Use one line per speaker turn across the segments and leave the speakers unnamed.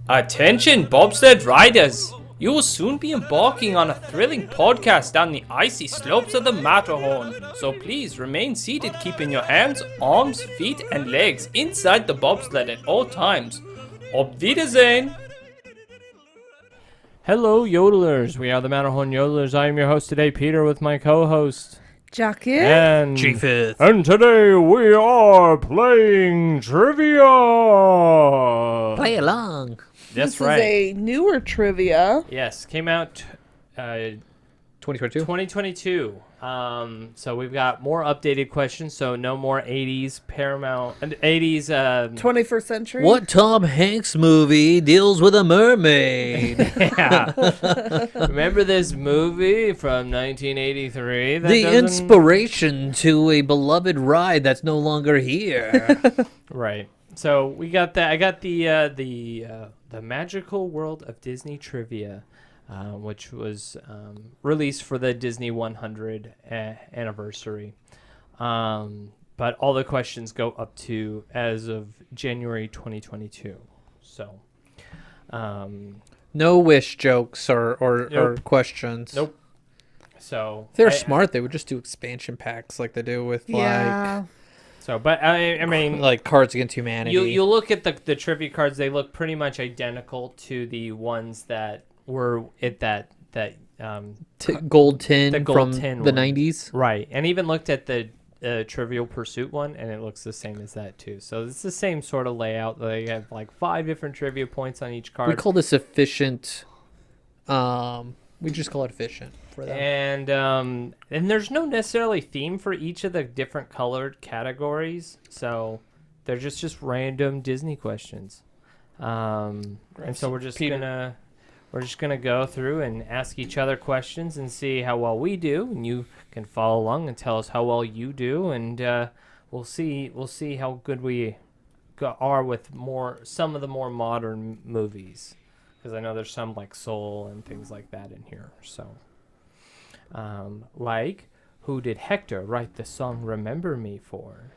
Attention, bobsled riders! You will soon be embarking on a thrilling podcast down the icy slopes of the Matterhorn. So please remain seated, keeping your hands, arms, feet, and legs inside the bobsled at all times. Auf Wiedersehen! Hello, yodelers. We are the Matterhorn Yodelers. I am your host today, Peter, with my co-host.
Jacket?
And
G5th.
And today we are playing trivia.
Play along.
That's
This
right.
is a newer trivia.
Yes, came out
2022.
2022. So we've got more updated questions. So no more 80s Paramount and 80s.
21st century.
What Tom Hanks movie deals with a mermaid?
Yeah. Remember this movie from 1983? That
The
doesn't-
inspiration to a beloved ride that's no longer here.
Right. So we got that. I got the Magical World of Disney Trivia, which was released for the Disney 100 anniversary. But all the questions go up to as of January 2022. So,
No wish jokes or
Nope.
questions.
Nope. So
If they're
I-
smart, they would just do expansion packs like they do with
Yeah.
So, but I mean,
like Cards Against Humanity.
you look at the trivia cards; they look pretty much identical to the ones that were at that
Gold tin
the gold
from
tin
the
one.
90s.
right, and even looked at the Trivial Pursuit one, and it looks the same as that too. So it's the same sort of layout. They have like 5 different trivia points on each card.
We call this efficient. We just call it efficient for them.
And there's no necessarily theme for each of the different colored categories, so they're just random Disney questions. And so we're just gonna go through and ask each other questions and see how well we do, and you can follow along and tell us how well you do, and we'll see how good we are with some of the more modern movies. Because I know there's some like Soul and things like that in here. So, like, who did Hector write the song "Remember Me" for?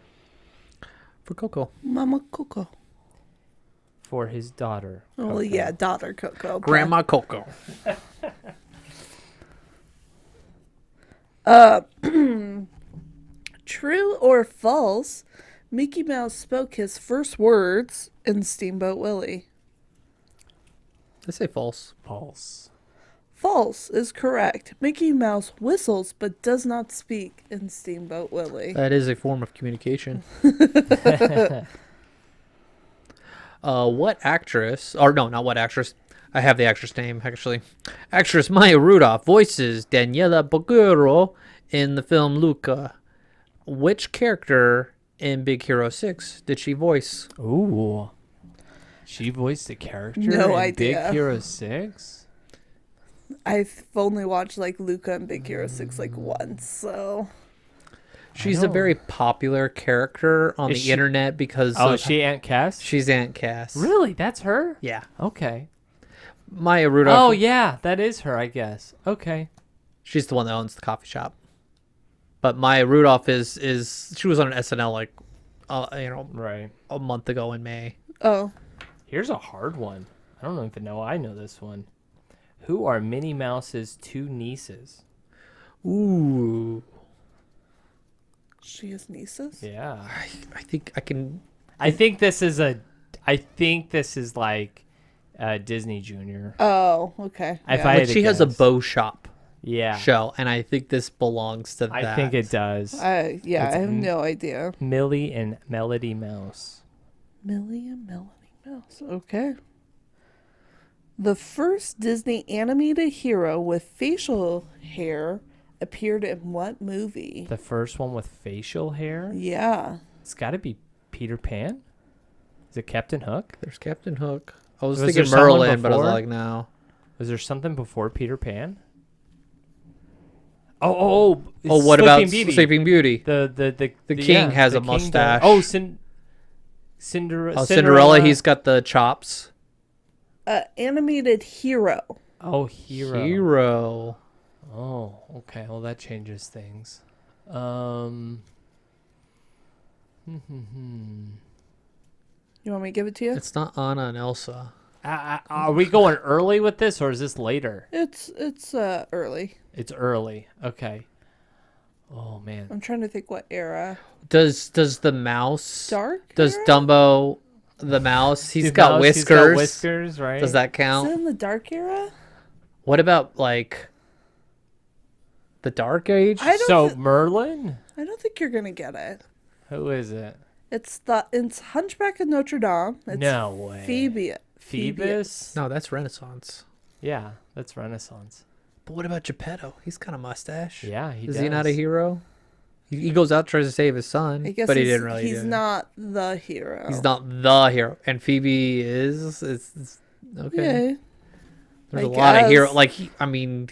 For Coco.
Mama Coco.
For his daughter.
Oh,
Coco.
yeah, daughter Coco.
Grandma Coco.
True or false? Mickey Mouse spoke his first words in Steamboat Willie.
I say false.
False.
False is correct. Mickey Mouse whistles but does not speak in Steamboat Willie.
That is a form of communication. What actress, or no, not what actress. I have the actress name, actually. Actress Maya Rudolph voices Daniela Boguro in the film Luca. Which character in Big Hero 6 did she voice?
Ooh. She voiced a character
No
in
idea.
Big Hero 6?
I've only watched like Luca and Big Hero 6 like once, so
She's a very popular character on
Is
the
she-
internet because
Oh,
of-
is she Aunt Cass?
she's Aunt Cass.
Really? That's her?
Yeah.
Okay.
Maya Rudolph.
Oh, yeah. That is her, I guess. Okay.
She's the one that owns the coffee shop. But Maya Rudolph is she was on an SNL like
Right.
a month ago in May.
oh,
Here's a hard one. I don't even know I know this one. Who are Minnie Mouse's 2 nieces?
Ooh.
she has nieces?
Yeah.
I think I can
I think this is like Disney Junior.
Oh, okay.
If
Yeah.
I had
like
to
she has a
guess.
bow shop
Yeah.
show, and I think this belongs to that.
I think it does.
I
It's
have no idea.
Millie and Melody Mouse.
Millie and Melanie Mouse. Okay. The first Disney animated hero with facial hair appeared in what movie?
The first one with facial hair?
Yeah.
It's got to be Peter Pan? Is it Captain Hook?
There's Captain Hook. I was
Was
thinking
there someone
Merlin, but I was
before?
like, no.
Was there something before Peter Pan? Oh,
Oh, what about
Sleeping Beauty.
Sleeping Beauty?
The
king has
the
a
king
mustache.
does. Oh, Cinderella.
Cinderella, he's got the chops.
Animated hero.
Oh, hero.
Hero.
Oh, okay. Well, that changes things.
You want me to give it to you?
It's not Anna and Elsa.
Are we going early with this, or is this later?
It's early.
It's early. Okay. Oh man.
I'm trying to think what era.
Does the mouse?
Dark.
Does
era?
Dumbo, the mouse? He's
The
got
mouse,
whiskers.
He's got whiskers, right?
Does that
Is it
count?
in the dark era?
What about like the Dark Age?
So Merlin?
I don't think you're gonna get it.
Who is it?
It's Hunchback of Notre Dame. It's
No way.
Phoebus.
No, that's Renaissance.
Yeah, that's Renaissance.
But what about Geppetto? He's got a mustache.
Yeah, he
Is
does.
he not a hero? He goes out tries to save his son,
I guess
but he
he's,
didn't really.
he's
do it.
not the hero.
He's not the hero, and Phoebe is. It's okay.
Yeah.
There's
I
a lot of hero.
guess.
Like he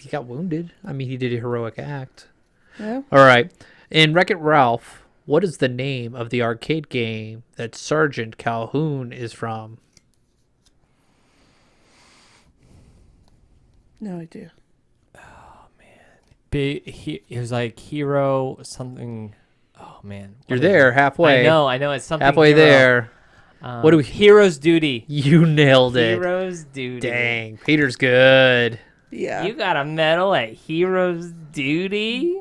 got wounded. I mean, he did a heroic act.
Yeah.
All right. In Wreck-It Ralph, what is the name of the arcade game that Sergeant Calhoun is from?
No idea.
It was like hero something. Oh man,
You're
what is
there
it?
halfway.
I know. It's something.
Halfway
hero.
there. What do we?
Hero's duty.
You nailed it.
Hero's duty.
Dang, Peter's good.
Yeah.
You got a medal at Hero's duty.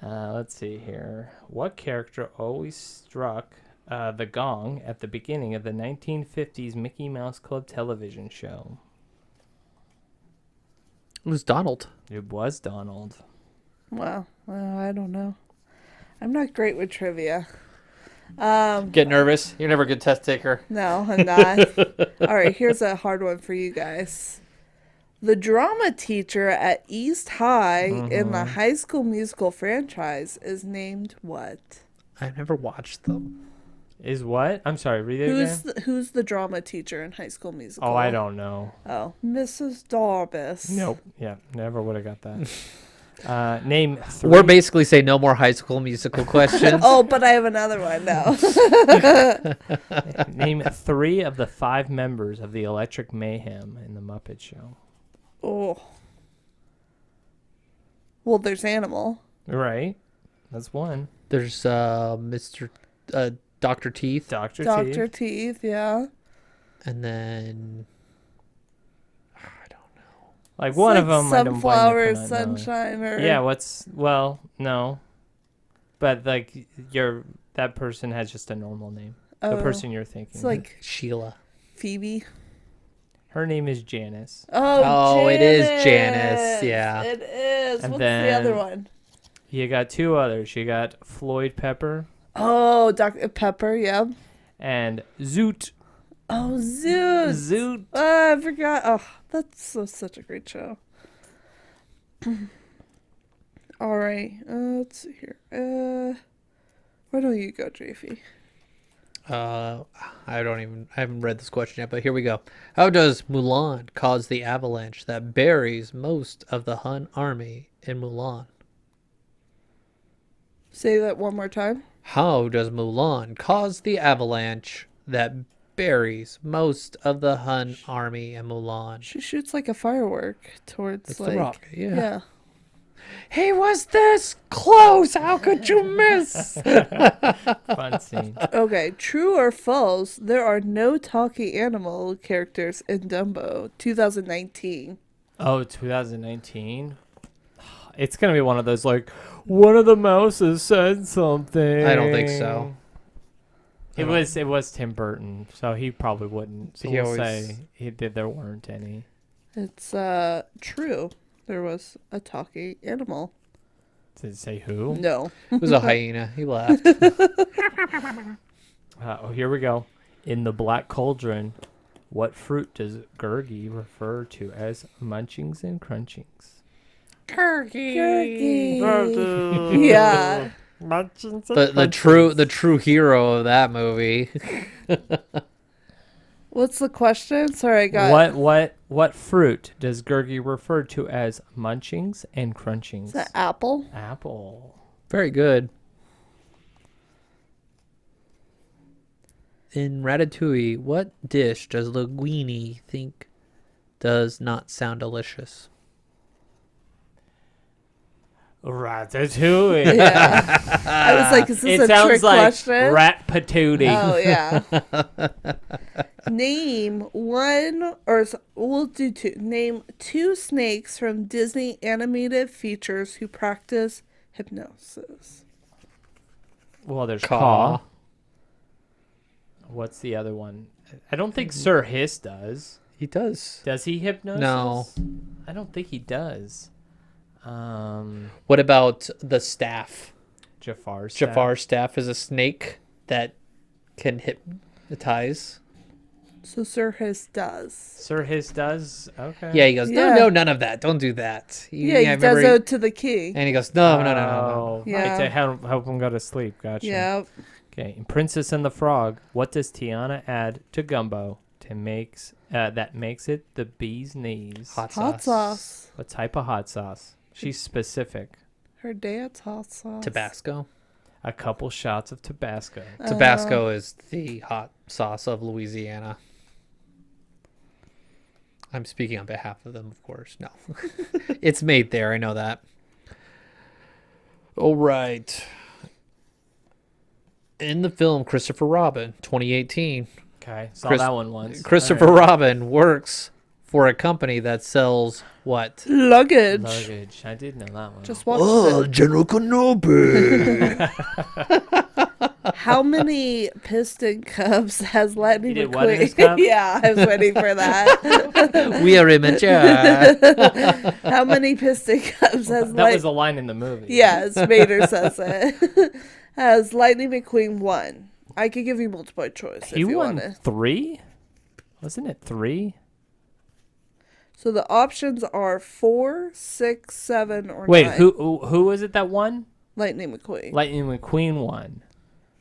Let's see here. What character always struck the gong at the beginning of the 1950s Mickey Mouse Club television show?
It was Donald.
It was Donald.
Wow. Well, I don't know. I'm not great with trivia.
Get nervous. You're never a good test taker.
No, I'm not. All right, here's a hard one for you guys. The drama teacher at East High in the High School Musical franchise is named what?
I never watched them.
Is what? I'm sorry, read it again.
Who's the drama teacher in High School Musical?
Oh, I don't know.
Oh, Mrs. Darbus.
Nope. Yeah, never would have got that. Name three.
We're basically saying no more High School Musical questions.
Oh, but I have another one now.
Name 3 of the 5 members of the Electric Mayhem in the Muppet Show.
Oh. Well, there's Animal.
Right. That's one.
There's Mr. Dr. Teeth,
Dr.
Dr.
Teeth.
Teeth, yeah.
and then I don't know.
Like
It's
one
like
of them I don't blame you
Sunflower,
for not knowing.
Sunshine, or...
Yeah, no. But like that person has just a normal name. The
Oh,
person you're thinking.
It's like
Sheila.
Phoebe.
Her name is Janice.
Oh,
it is Janice, yeah.
It is.
And
What's the other
then-
one?
You got 2 others. You got Floyd Pepper
Oh, Dr. Pepper, yeah.
and Zoot.
Oh, Zoot.
Zoot.
Oh, I forgot. Oh, that's such a great show. All right. Let's see here. Where don't you go, Drafee?
I haven't read this question yet, but here we go. How does Mulan cause the avalanche that buries most of the Hun army in Mulan?
Say that one more time.
How does Mulan cause the avalanche that buries most of the Hun army in Mulan?
She shoots like a firework towards
It's
like...
the rock, yeah.
Yeah.
He was this close. How could you miss?
Fun scene.
Okay, true or false? There are no talking animal characters in Dumbo 2019.
Oh, 2019. It's gonna be one of those like one of the mouses said something.
I don't think so.
It was Tim Burton, so he probably wouldn't. So
He
we'll
always-
say there weren't any.
It's true. There was a talking animal.
Did it say who?
No.
It was a hyena. He laughed.
Here we go. In the Black Cauldron, what fruit does Gurgi refer to as munchings and crunchings?
Gurgi.
Yeah.
Yeah.
Munchings and
the true hero of that movie.
What's the question? Sorry, I got...
What fruit does Gurgi refer to as munchings and crunchings?
Is that apple?
Apple.
Very good. In Ratatouille, what dish does Linguini think does not sound delicious?
Ratatouille.
Yeah. I was like, is this
It
a
sounds
trick
like
question?
rat patootie.
Oh yeah. Name one, or we'll do two. Name two snakes from Disney animated features who practice hypnosis.
Well, there's
Caw.
Caw. What's the other one? I don't think Sir Hiss does.
He does.
Does he hypnosis?
No.
I don't think he does.
What about the staff?
Jafar's
Jafar's staff is a snake that can hypnotize.
So Sir Hiss does.
Sir Hiss does? Okay.
Yeah, he goes, no,
Yeah.
no, none of that. Don't do that.
Yeah, he
remember
does it to the king.
And he goes, no, no, no, no, no.
Oh,
Yeah.
right, to help him go to sleep. Gotcha.
Yeah.
Okay. In Princess and the Frog, what does Tiana add to gumbo to makes that makes it the bee's knees?
Hot
Hot sauce.
What type of hot sauce? She's specific.
Her dad's hot sauce.
Tabasco.
A couple shots of Tabasco.
Tabasco is the hot sauce of Louisiana. I'm speaking on behalf of them, of course. No. It's made there. I know that. All right. In the film Christopher Robin, 2018,
Okay. Saw
Chris-
that one once.
Christopher
All right.
Robin works for a company that sells what?
Luggage.
Luggage. I did know that one.
Just watched it.
General Kenobi.
How many piston cups has Lightning
You did what in his
McQueen?
cup?
Yeah, I was waiting for that.
We are immature.
How many piston cups has
that was a line in the movie.
Yes, Vader says it. Has Lightning McQueen won? I could give you multiple choice
He
if you
won
want it.
3? Wasn't it 3?
So the options are 4, 6, 7, or
Wait,
9.
who was it that won?
Lightning McQueen.
Lightning McQueen won.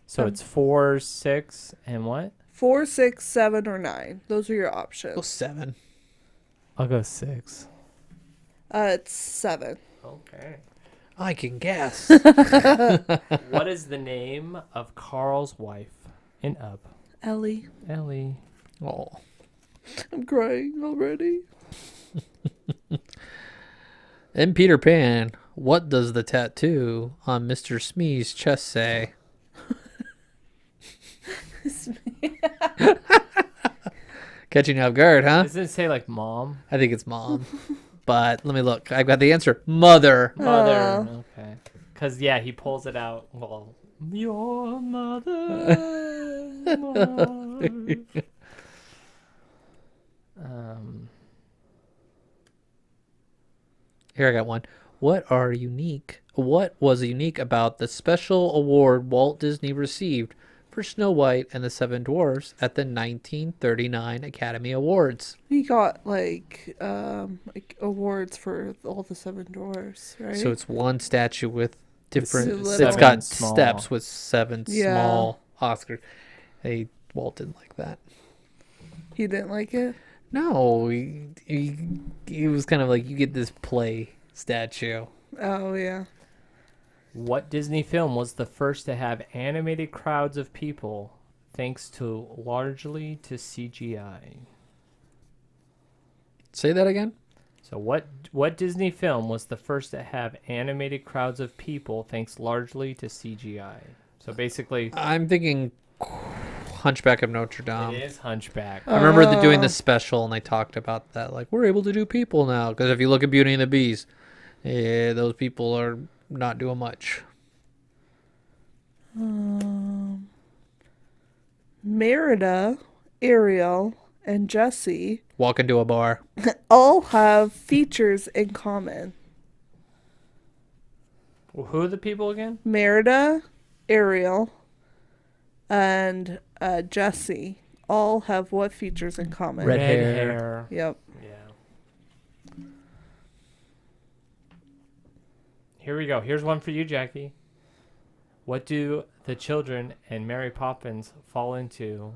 So it's 4, 6, and what?
4, 6, 7, or 9. Those are your options.
7.
I'll go 6.
It's 7.
Okay.
I can guess.
What is the name of Carl's wife in Up?
Ellie.
Ellie.
Oh.
I'm crying already.
In Peter Pan, what does the tattoo on Mr. Smee's chest say? Catching you off guard, huh?
Doesn't it say like mom?
I think it's mom. But let me look. I've got the answer. Mother.
Mother. Okay. Because, yeah, he pulls it out. Well, your mother.
Here I got one. What was unique about the special award Walt Disney received for Snow White and the Seven Dwarfs at the 1939 Academy Awards?
He got like awards for all the 7 dwarfs, right?
So it's one statue with different.
Seven
It's got
small.
steps with 7
Yeah.
small Oscars. Walt didn't like that.
He didn't like it.
No, he was kind of like, you get this play statue.
Oh yeah.
What Disney film was the first to have animated crowds of people thanks to largely to CGI?
Say that again.
So what Disney film was the first to have animated crowds of people thanks largely to CGI? So basically,
I'm thinking Hunchback of Notre Dame.
it is Hunchback.
I remember doing this special and they talked about that. Like, we're able to do people now. Because if you look at Beauty and the Beast, yeah, those people are not doing much.
Merida, Ariel, and Jessie
Walk into a bar.
all have features in common.
Well, who are the people again?
Merida, Ariel, and Jessie all have what features in common?
Red hair.
Yep.
Yeah. Here we go. Here's one for you, Jackie. What do the children and Mary Poppins fall into?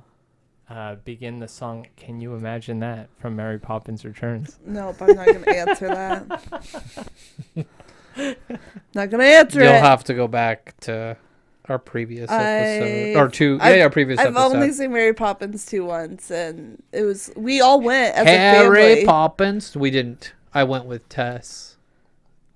Begin the song "Can You Imagine That" from Mary Poppins Returns.
Nope, I'm not going to answer that. Not going to answer
You'll
it.
have to go back to our previous episode. Or two.
I've-
Our previous
I've
episode.
only seen Mary Poppins 2 once, and we all went as a
Harry
family.
Poppins. We didn't. I went with Tess.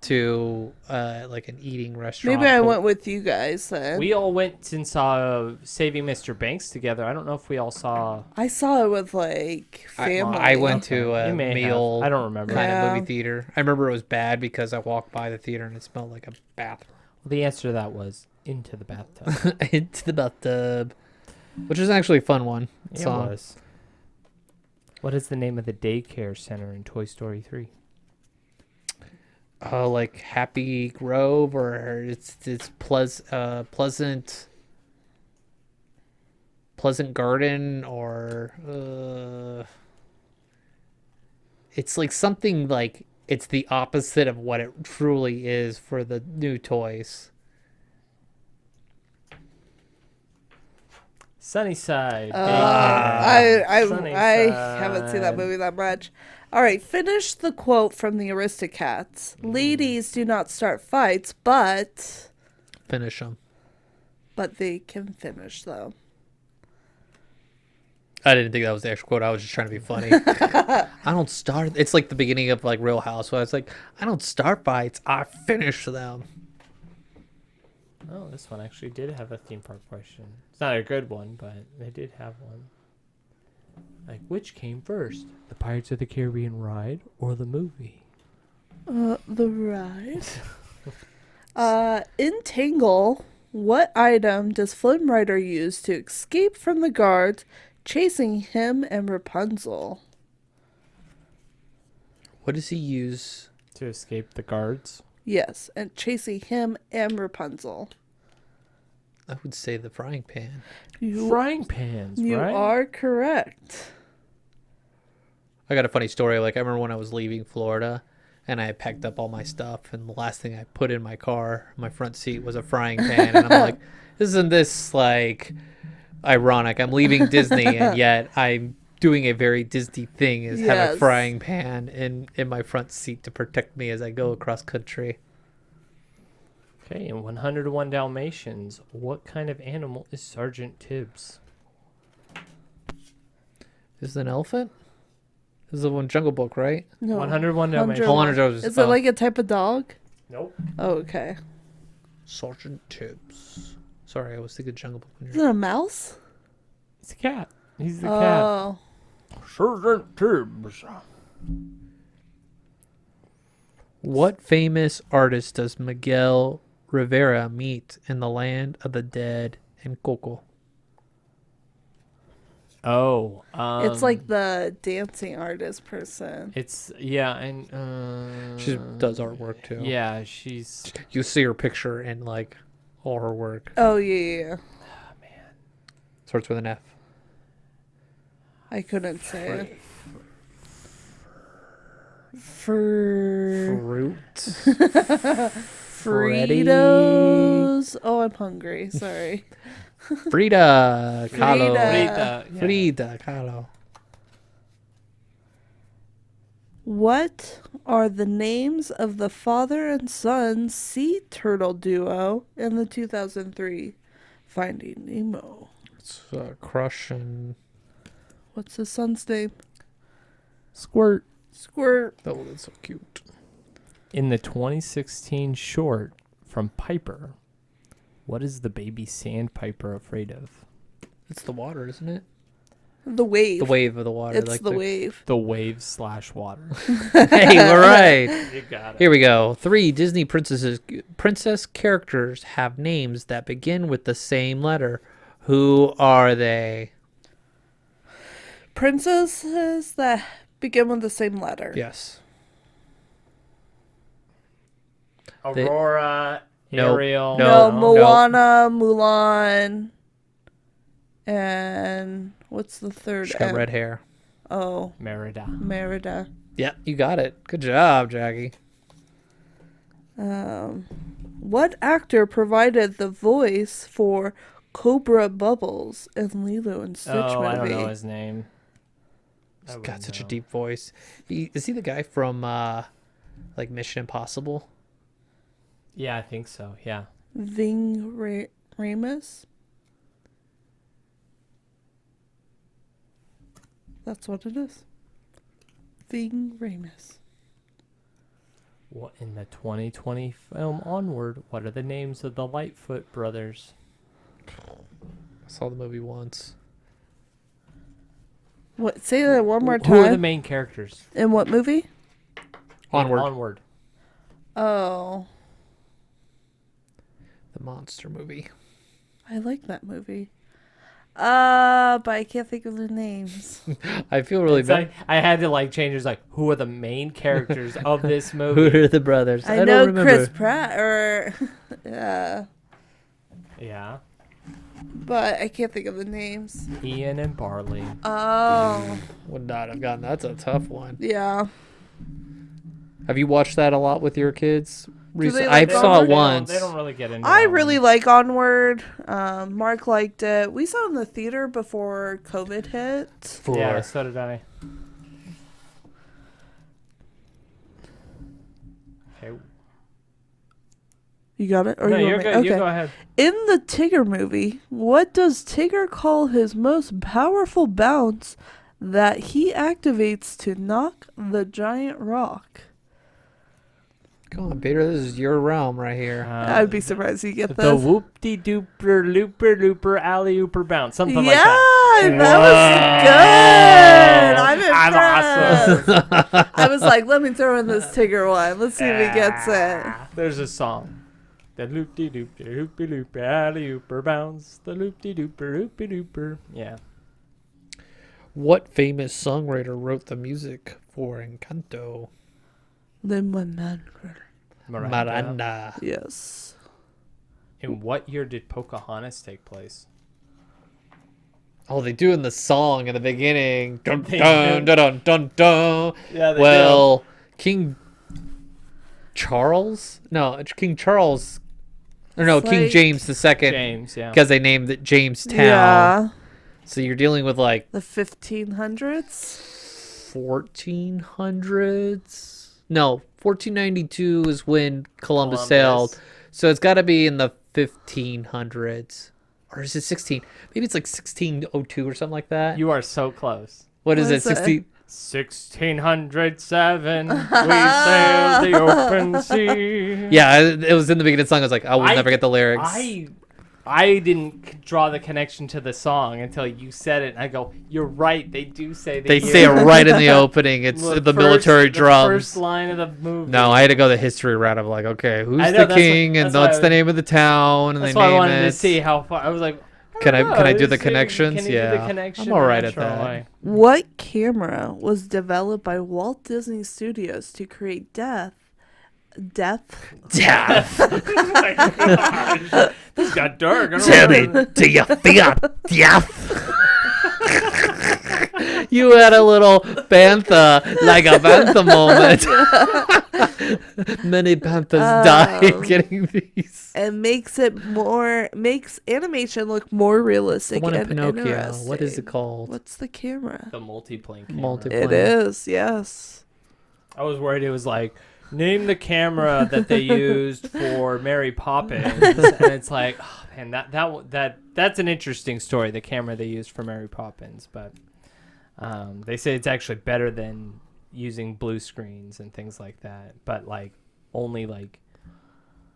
to like an eating restaurant.
Maybe I
but-
went with you guys then.
We all went and saw Saving Mr. Banks together. I don't know if we all saw.
I saw it with like family.
I went to
Okay.
a
You may have.
meal
I don't remember.
kind
Yeah.
of movie theater. I remember it was bad because I walked by the theater and it smelled like a bathroom.
The answer to that was into the bathtub.
Into the bathtub, which is actually a fun one.
It
song.
was. What is the name of the daycare center in Toy Story 3?
Like Happy Grove, or it's Pleasant Garden, or it's like something like it's the opposite of what it truly is for the new toys.
Sunnyside.
I
Sunnyside.
haven't seen that movie that much. All right, finish the quote from the Aristocats. Ladies do not start fights, but
Finish them.
they can finish though.
I didn't think that was the actual quote. I was just trying to be funny. I don't start. It's like the beginning of like Real Housewives. Like, I don't start fights. I finish them.
Oh, this one actually did have a theme park question. It's not a good one, but they did have one. Like, which came first? The Pirates of the Caribbean ride or the movie?
The ride. In Tangle, what item does Flynn Rider use to escape from the guards chasing him and Rapunzel?
What does he use?
To escape the guards?
Yes, and chasing him and Rapunzel.
I would say the frying pan.
Frying pans,
You
right?
are correct.
I got a funny story. Like, I remember when I was leaving Florida and I packed up all my stuff, and the last thing I put in my car, my front seat, was a frying pan. And I'm like, isn't this like ironic? I'm leaving Disney and yet I'm doing a very Disney thing, is have a
Yes.
frying pan in my front seat to protect me as I go across country.
Okay, in 101 Dalmatians, what kind of animal is Sergeant Tibbs?
Is it an elephant? This is the one Jungle Book, right?
No.
101 Dalmatians.
100
Is it like a type of dog?
Nope.
Oh, okay.
Sergeant Tibbs. Sorry, I was thinking Jungle Book. When
Is
you're...
it a mouse?
It's a cat. He's the cat.
Oh.
Sergeant Tibbs.
What famous artist does Miguel Rivera meet in the Land of the Dead and Coco?
Oh.
It's like the dancing artist person.
It's, yeah, and...
She does artwork too.
Yeah, she's...
You see her picture in like all her work.
Oh, yeah.
Starts with an F.
I couldn't say it. For
Fruit. Freddy.
Fritos. Oh, I'm hungry. Sorry.
Frida Kahlo.
Frida.
Yeah.
Frida Kahlo.
What are the names of the father and son sea turtle duo in the 2003 Finding Nemo?
It's Crush and...
What's his son's name?
Squirt.
Squirt.
Oh, that's so cute.
In the 2016 short from Piper, what is the baby sandpiper afraid of?
It's the water, isn't it?
The wave.
The wave of the water.
It's
like
the wave.
The waves / water.
Hey, we're right.
You got it.
Here we go. 3 Disney princess characters have names that begin with the same letter. Who are they?
Princesses that begin with the same letter.
Yes.
Aurora,
Nope.
Ariel.
No,
No.
Moana, Mulan, and what's the third?
She's got
M?
red hair.
Oh,
Merida.
Merida.
Yeah, you got it. Good job, Jackie.
What actor provided the voice for Cobra Bubbles in Lilo and Stitch
Oh,
movie?
I don't know his name.
He's
I
got
wouldn't
such a
know.
deep voice. Is he the guy from like Mission Impossible?
Yeah, I think so. Yeah.
Ving Rhames. That's what it is. Ving Rhames.
What in the 2020 film Onward? What are the names of the Lightfoot brothers?
I saw the movie once.
What? Say that one more
Who are the
time.
main characters?
In what movie?
In
Onward.
Onward.
Oh,
The monster movie.
I like that movie. But I can't think of their names.
I feel really
It's
bad.
like, I had to like change. It's like, who are the main characters of this
Who
movie?
are the brothers?
I
don't
know
remember.
Chris Pratt, or yeah,
Yeah,
but I can't think of the names.
Ian and Barley.
Oh,
Would not have gotten. That's a tough one.
yeah.
Have you watched that a lot with your kids?
they
I
like
saw
Onward?
it once.
They don't really get into.
I
that
really
one.
like Onward. Mark liked it. We saw it in the theater before COVID hit.
Yeah, so did I. Okay.
You got it? Or
No,
you
you're
want me?
good. You
Okay.
go ahead.
In the Tigger movie, what does Tigger call his most powerful bounce that he activates to knock the giant rock?
Come on, Peter. This is your realm right here.
I'd be surprised you get
The
this.
whoop-de-dooper looper alley ooper bounce, something
Yeah,
like that.
that was good. I'm
I'm
impressed. I was like, let me throw in this Tigger one. Let's see if he gets it.
There's a song. The loop-de-dooper hoopy-looper alley ooper bounce. The loop-de-dooper hoopy-looper. Yeah.
What famous songwriter wrote the music for Encanto?
Lin-Manuel.
Miranda.
Yes.
In what year did Pocahontas take place?
Oh, they do in the song in the beginning. Dun
They
dun
do.
dun dun dun dun.
Yeah,
Well, King Charles? No, King Charles. Or no,
It's
King
like-
James the Second,
James, yeah.
because they named it Jamestown.
Yeah.
So you're dealing with like
The 1500s?
1400s. No, 1492 is when Columbus sailed. So it's got to be in the 1500s. Or is it 16? Maybe it's like 1602 or something like that.
You are so close.
What is
What
it?
is it?
16?
1607, we sailed the open sea.
Yeah, it was in the beginning of the song. I was like, I will never get the lyrics.
I didn't draw the connection to the song until you said it. And I go, you're right. They do say
They say it right in the opening. It's the military
The
drums.
first line of the movie.
No, I had to go the history route of like, okay, who's
I know,
the
that's
king
what-
and
that's why
what's
I
the
was-
name of the town and
That's
they
why I
name
wanted
it.
to see how far. I was like,
Can I do the
is it-
connections?
Can you
Yeah.
do the connection?
I'm all right at
natural
that.
way?
What camera was developed by Walt Disney Studios to create depth?
Yeah.
This got dark. I don't
Tell
know.
me, do you feel death? You had a little bantha, like a bantha moment. Many panthers died getting these.
And makes animation look more
The
realistic
one in
and
Pinocchio.
interesting.
What is it called?
What's the camera?
The multiplane camera.
Multiplane.
It is, yes.
I was worried it was like, name the camera that they used for Mary Poppins, and it's like, oh, man, that's an interesting story. The camera they used for Mary Poppins, but they say it's actually better than using blue screens and things like that. But like, only like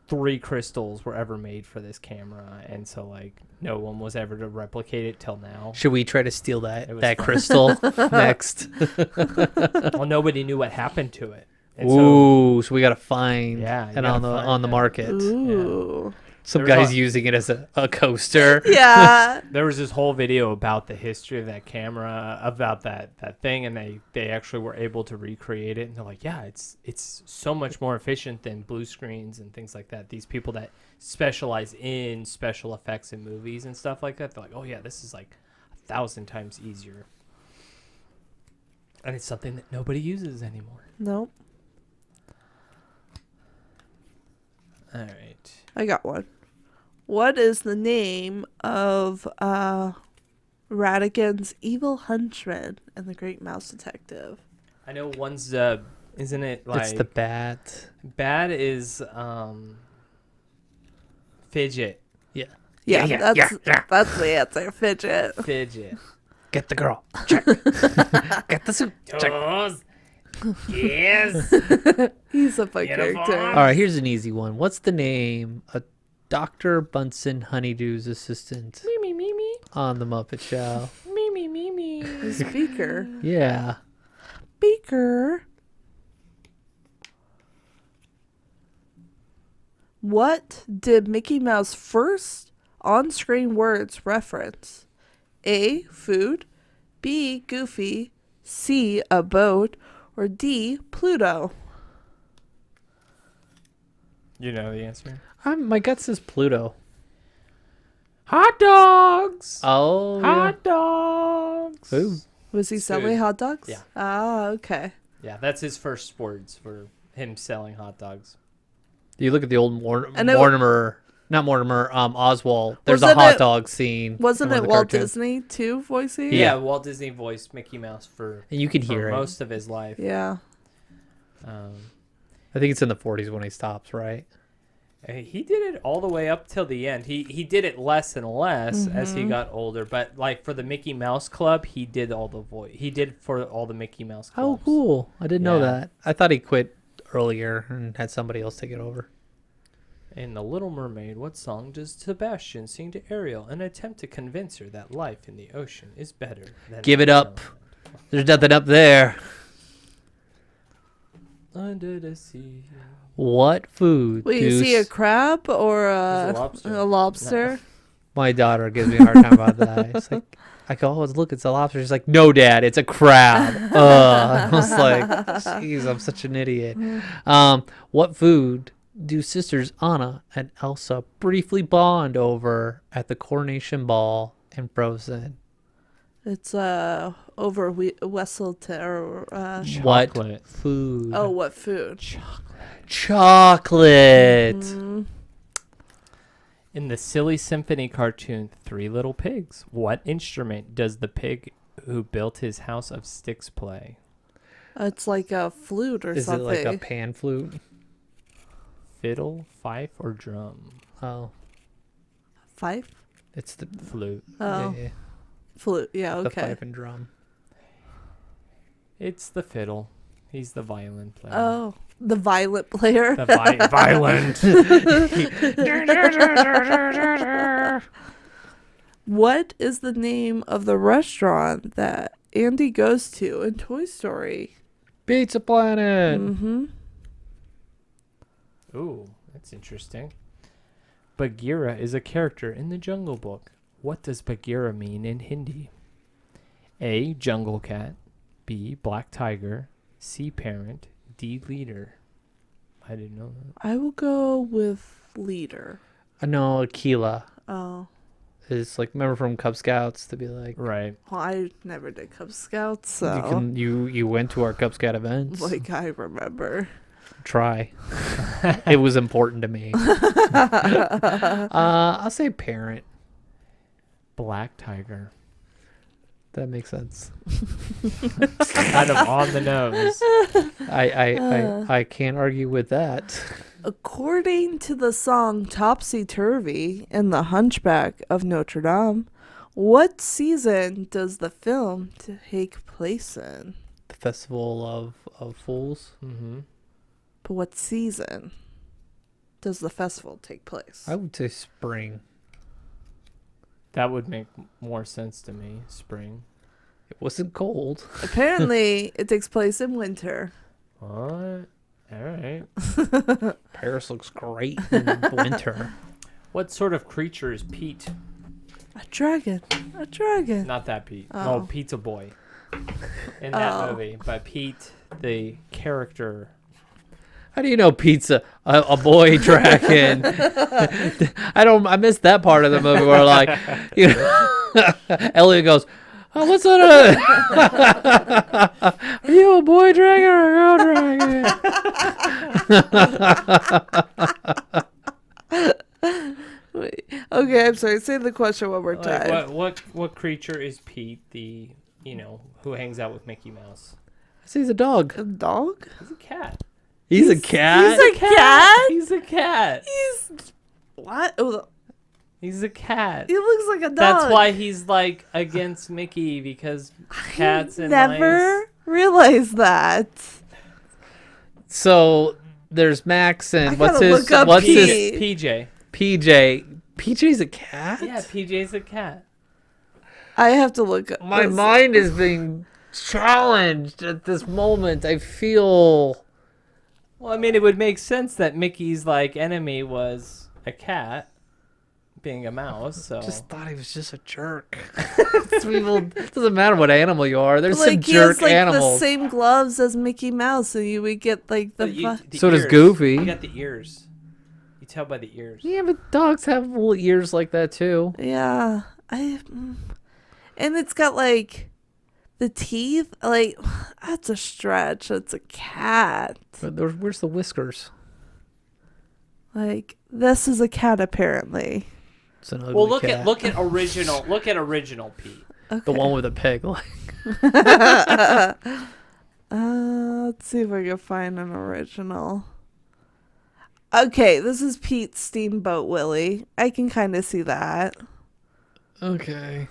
3 crystals were ever made for this camera, and so like no one was ever to replicate it till now.
Should we try to steal
It was
that
fun.
crystal next?
Well, nobody knew what happened to it. And
Ooh, so we gotta find
Yeah, you
and
gotta
on the
find
the
that.
market.
Ooh.
Some
There was
guys
a-
using it as a coaster.
Yeah.
There was this whole video about the history of that camera, about that thing, and they actually were able to recreate it. And they're like, yeah, it's so much more efficient than blue screens and things like that. These people that specialize in special effects in movies and stuff like that, they're like, oh yeah, this is like 1,000 times easier. And it's something that nobody uses anymore.
Nope.
All right.
I got one. What is the name of Radigan's evil henchman in The Great Mouse Detective?
I know one's isn't it like
It's the bat.
bad is fidget.
Yeah,
yeah,
that's the answer. Fidget.
Fidget.
Get the girl. Check. Get the suit. Check.
Toes. Yes.
He's a fun
Uniform.
character.
All right, here's an easy one. What's the name of Dr. Bunsen Honeydew's assistant
Me.
on The Muppet Show?
Me.
His Beaker.
Yeah.
Beaker. What did Mickey Mouse first on-screen words reference? A. Food. B. Goofy. C. A boat. Or D. Pluto.
You know the answer.
My gut says Pluto.
Hot dogs.
Oh.
Hot dogs.
Food.
Was he selling
Food.
hot dogs?
Yeah.
Ah, okay.
Yeah, that's his first words for him selling hot dogs.
You look at the old
And it-
Oswald. There's a
Wasn't
hot
it-
dog scene.
Wasn't
in one
it
of the
Walt
cartoons.
Disney too voicing?
Yeah, Walt Disney voiced Mickey Mouse for
And you can hear it.
most of his life.
Yeah.
I think it's in the 40s when he stops, right?
He did it all the way up till the end. He did it less and less as he got older. But like for the Mickey Mouse Club, he did all the voice. He did for all the Mickey Mouse
Oh,
clubs.
cool. I didn't know
Yeah.
that. I thought he quit earlier and had somebody else take it over.
In The Little Mermaid, what song does Sebastian sing to Ariel in an attempt to convince her that life in the ocean is better than
Give it
on
up. There's nothing up there.
land? Under the sea.
What food
Wait,
do
is he a crab or
He's a lobster.
a lobster?
my daughter gives me a hard time about that. It's like, I go, oh, look, it's a lobster. She's like, no, Dad, it's a crab. I was like, jeez, I'm such an idiot. What food do sisters Anna and Elsa briefly bond over at the Coronation Ball in Frozen?
It's over Wesselton or
What
Chocolate.
food?
oh, what food?
Chocolate.
Mm,
In the Silly Symphony cartoon, Three Little Pigs, what instrument does the pig who built his house of sticks play?
it's like a flute or
Is
something.
it like a pan flute?
Fiddle, fife, or drum?
Oh,
Fife?
it's the
Flute.
Oh,
yeah,
flute. Yeah,
the
okay.
fife and drum.
It's the fiddle. He's the violin player.
Oh, the violet player.
The violent.
What is the name of the restaurant that Andy goes to in Toy Story?
Pizza Planet.
Mm-hmm.
Ooh, that's interesting. Bagheera is a character in the Jungle Book. What does Bagheera mean in Hindi? A. Jungle cat. B. Black tiger. C. Parent. D. Leader. I didn't know that.
I will go with leader.
No, Aquila
Oh,
is like, remember from Cub Scouts to be like,
Right.
well, I never did Cub Scouts, so
you went to our Cub Scout events.
like I remember.
Try. It was important to me. I'll say parent.
Black tiger.
That makes sense.
Kind of on the nose.
I can't argue with that.
According to the song Topsy Turvy in The Hunchback of Notre Dame, what season does the film take place in?
The Festival of Fools.
Mm-hmm.
But what season does the festival take place?
I would say spring.
That would make more sense to me. Spring.
It wasn't cold.
Apparently, it takes place in winter.
What? All right.
Paris looks great in winter.
What sort of creature is Pete?
A dragon. A dragon.
Not that Pete.
Oh.
No, Pete's a boy. In that
Oh.
movie. But Pete, the character.
How do you know pizza? A boy dragon. I missed that part of the movie where like, you know, Elliot goes, oh, what's that? Are you a boy dragon or a girl dragon?
Wait. Okay, I'm sorry. Say the question one more
Like,
time.
what creature is Pete, the, who hangs out with Mickey Mouse?
He's a dog.
A dog?
He's a cat.
He's a cat.
He's a cat?
He's a cat.
He's... What? Oh,
He's a cat.
he looks like a dog.
That's why he's like against Mickey because cats and
Never
mice.
realized that.
So there's Max
I
and what's
gotta
his
look up
what's his
Pete.
PJ.
PJ. PJ's a cat?
Yeah, PJ's a cat.
I have to look up.
My mind is being challenged at this moment. I feel
Well, I mean, it would make sense that Mickey's like enemy was a cat, being a mouse. So
just thought he was just a jerk. People, doesn't matter what animal you are. There's some
Like he
jerk
has like
animals.
the same gloves as Mickey Mouse, so you would get like the.
So does
ears.
Goofy.
You got the ears. You tell by the ears.
Yeah, but dogs have little ears like that too.
Yeah, and it's got like the teeth. Like that's a stretch. It's a cat.
But where's the whiskers?
Like this is a cat apparently.
It's an ugly
Well, look
cat.
at original Pete.
Okay.
The one with a peg leg.
Let's see if I can find an original. Okay, this is Pete Steamboat Willie. I can kind of see that.
Okay.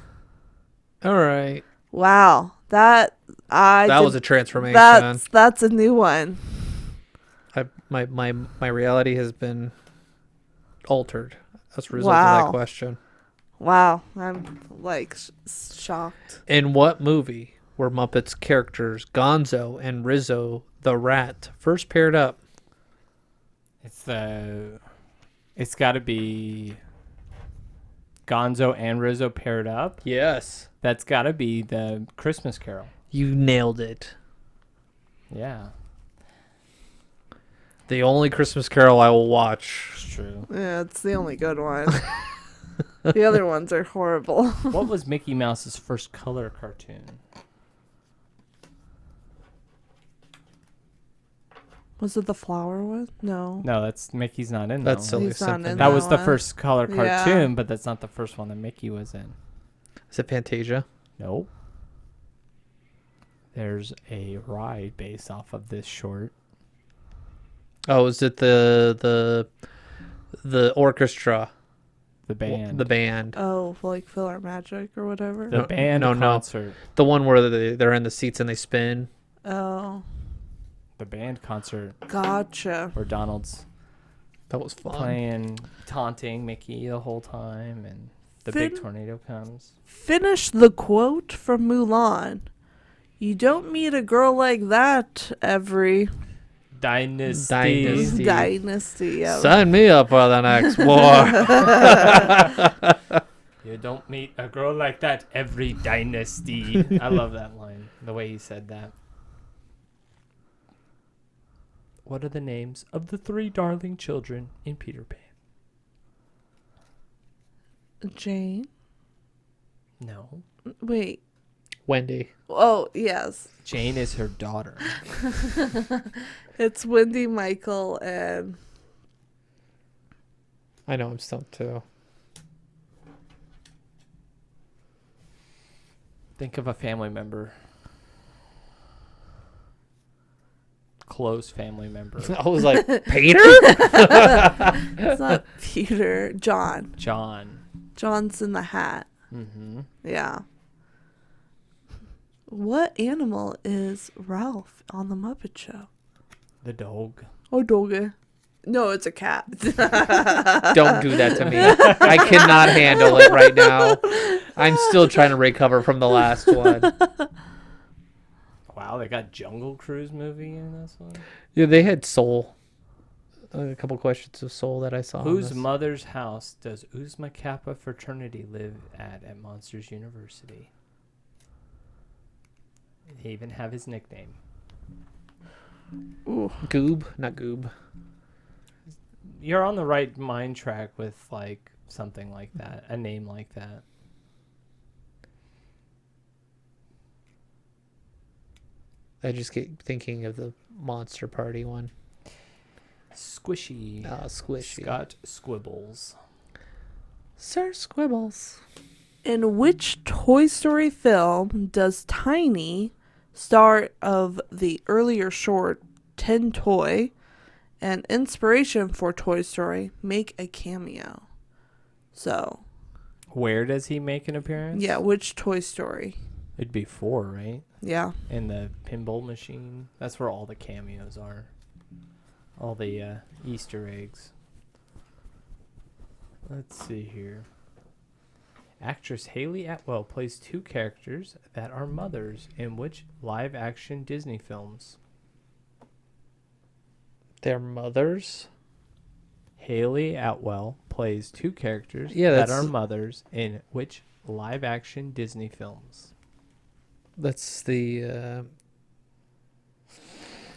All right.
Wow, that
Was a transformation.
That's a new one.
My reality has been altered as a result of
Wow.
that question.
Wow, I'm like shocked.
In what movie were Muppets characters Gonzo and Rizzo the Rat first paired up?
It's got to be Gonzo and Rizzo paired up.
Yes.
That's got to be the Christmas Carol.
You nailed it.
Yeah,
The only Christmas Carol I will watch.
it's true.
Yeah, it's the only good one. The other ones are horrible.
What was Mickey Mouse's first color cartoon?
Was it the flower one? No.
No, that's Mickey's not in.
That's
though.
Silly
He's not
Symphony.
in
That was the
one.
first color
Yeah.
cartoon, but that's not the first one that Mickey was in.
Is it Fantasia?
Nope. There's a ride based off of this short.
Oh, is it the orchestra?
The band.
The band.
Oh, like Filler Magic or whatever.
The
No,
band
no, no.
concert.
The one where they're in the seats and they spin.
Oh,
The band concert
gotcha.
where Donald's
That was fun.
playing, taunting Mickey the whole time, and the big tornado comes.
Finish the quote from Mulan. You don't meet a girl like that every
Dynasty.
dynasty. Yeah.
Sign me up for the next war.
You don't meet a girl like that every dynasty. I love that line, the way he said that. What are the names of the three darling children in Peter Pan?
Jane.
No.
Wait.
Wendy.
Oh, yes.
Jane is her daughter.
It's Wendy, Michael, and
I know I'm stumped too.
Think of a family member. Close family member.
I was like, Peter?
it's not Peter. John.
John.
John's in the hat.
Mm-hmm.
Yeah. What animal is Ralph on the Muppet Show?
The dog.
Oh, doggy. No, it's a cat.
Don't do that to me. I cannot handle it right now. I'm still trying to recover from the last one.
Wow, they got Jungle Cruise movie in this one.
Yeah, they had Soul. A couple questions of Soul that I saw. on
Whose
this.
mother's house does Uzma Kappa fraternity live at Monsters University? They even have his nickname.
Ooh.
Goob? Not Goob.
You're on the right mind track with like something like that, a name like that.
I just keep thinking of the Monster Party one.
Squishy.
Squishy.
Scott Squibbles.
Sir Squibbles.
In which Toy Story film does Tiny, star of the earlier short Tin Toy, and inspiration for Toy Story, make a cameo? So,
Where does he make an appearance?
yeah, which Toy Story?
It'd be 4, right?
Yeah.
In the pinball machine. That's where all the cameos are. all the Easter eggs. Let's see here. Actress Haley Atwell plays 2 characters that are mothers in which live-action Disney films?
Their mothers?
Haley Atwell plays 2 characters
Yeah,
that
that's-
are mothers in which live-action Disney films?
That's the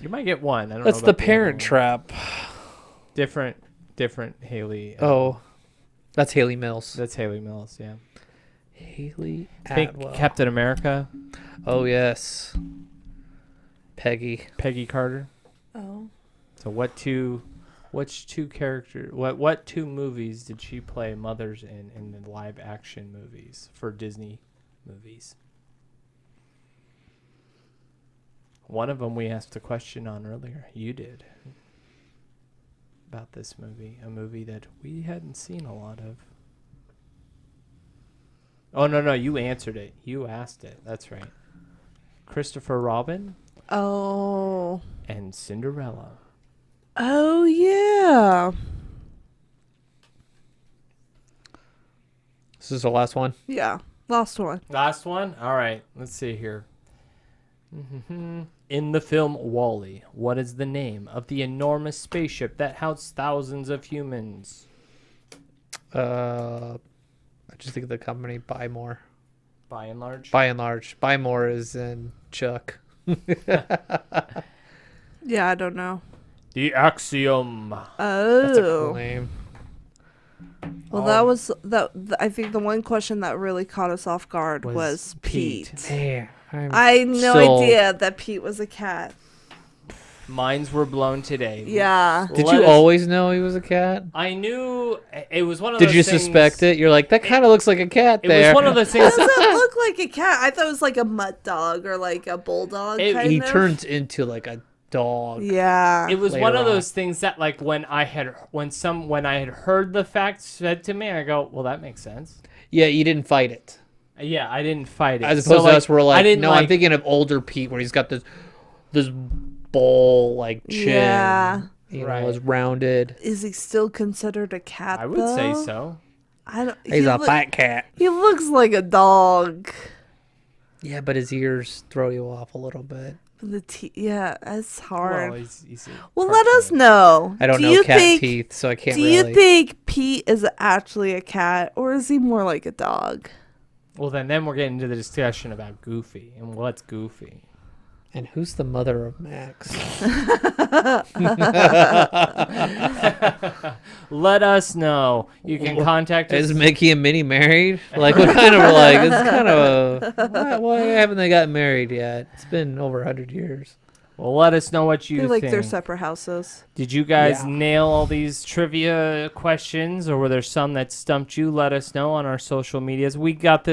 You might get one. I don't
that's
know
the
about
Parent
other one.
Trap.
Different Haley.
Oh, that's Haley Mills.
That's Haley Mills. Yeah.
Haley
Think
Atwell.
Captain America,
Oh yes. Peggy.
Peggy Carter.
Oh.
So which two characters, what 2 movies did she play mothers in the live action movies for Disney movies? One of them we asked a question on earlier. You did. About this movie, a movie that we hadn't seen a lot of. Oh, no, you answered it. You asked it. That's right. Christopher Robin
Oh.
and Cinderella.
Oh, yeah.
This is the last one.
Yeah. Last one.
Last one? All right. Let's see here. In the film WALL-E, what is the name of the enormous spaceship that housed thousands of humans?
I just think of the company Buy More.
By and large?
By and large, Buy More is in Chuck.
Yeah, I don't know.
The Axiom.
That's a cool
Oh.
name.
Well, that was I think the one question that really caught us off guard
Was
was
Pete.
Pete.
Man,
I had no
so-
idea that Pete was a cat.
Minds were blown today.
Yeah.
Did
Let
you
us-
always know he was a cat?
I knew it was one of
Did
those
you
things-
suspect it? You're like, that kind of looks like a cat
It
there.
was one of those things.
Doesn't look like a cat. I thought it was like a mutt dog or like a bulldog. kind
He
of.
turns into like a dog.
Yeah.
It was
later
one of
on.
those things that, like, when I had heard the fact said to me, I go, "Well, that makes sense."
Yeah, you didn't fight it.
Yeah, I didn't fight it.
As
So,
opposed to us, we're
I
like,
didn't
no, I'm thinking of older Pete where he's got this bowl like chin.
Yeah.
You
Right.
know, is rounded.
Is he still considered a cat?
I would say
though?
so.
I don't.
He's a fat cat.
He looks like a dog.
Yeah, but his ears throw you off a little bit.
Yeah, it's hard.
Well, he's a
Well, let us
cartoon.
know.
I don't
Do
know
you
cat
think,
teeth, so I can't
Do
really.
you think Pete is actually a cat, or is he more like a dog?
Well, then we're getting into the discussion about Goofy and what's Goofy.
And who's the mother of Max?
Let us know. You can contact us.
Is Mickey and Minnie married? Like, what kind of like? It's kind of why haven't they got married yet? It's been over 100 years.
Well, let us know what you
They like
think.
their separate houses.
Did you guys
Yeah.
nail all these trivia questions, or were there some that stumped you? Let us know on our social medias. We got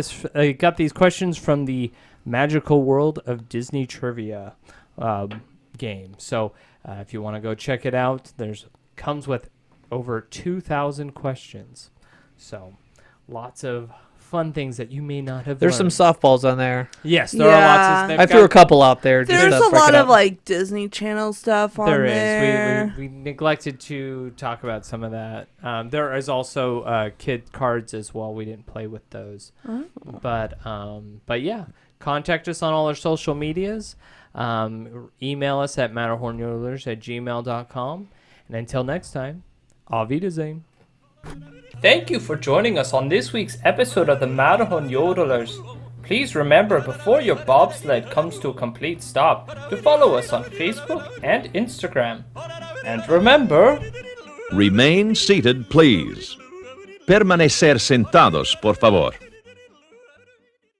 got these questions from the Magical World of Disney Trivia game. So if you want to go check it out, comes with over 2,000 questions. So lots of fun things that you may not have.
There's some
learned.
softballs on there.
Yes, there are lots of.
I threw a couple out there. Just
There's
to
a
break
lot
it
of
up.
like Disney Channel stuff on
There
there.
is. We neglected to talk about some of that. There is also kid cards as well. We didn't play with those.
Oh.
But yeah, contact us on all our social medias. Email us at matterhornyodelers@gmail.com. And until next time, Auf Wiedersehen. Thank you for joining us on this week's episode of the Matterhorn Yodelers. Please remember, before your bobsled comes to a complete stop, to follow us on Facebook and Instagram. And remember,
Remain seated, please. Permanecer sentados, por favor.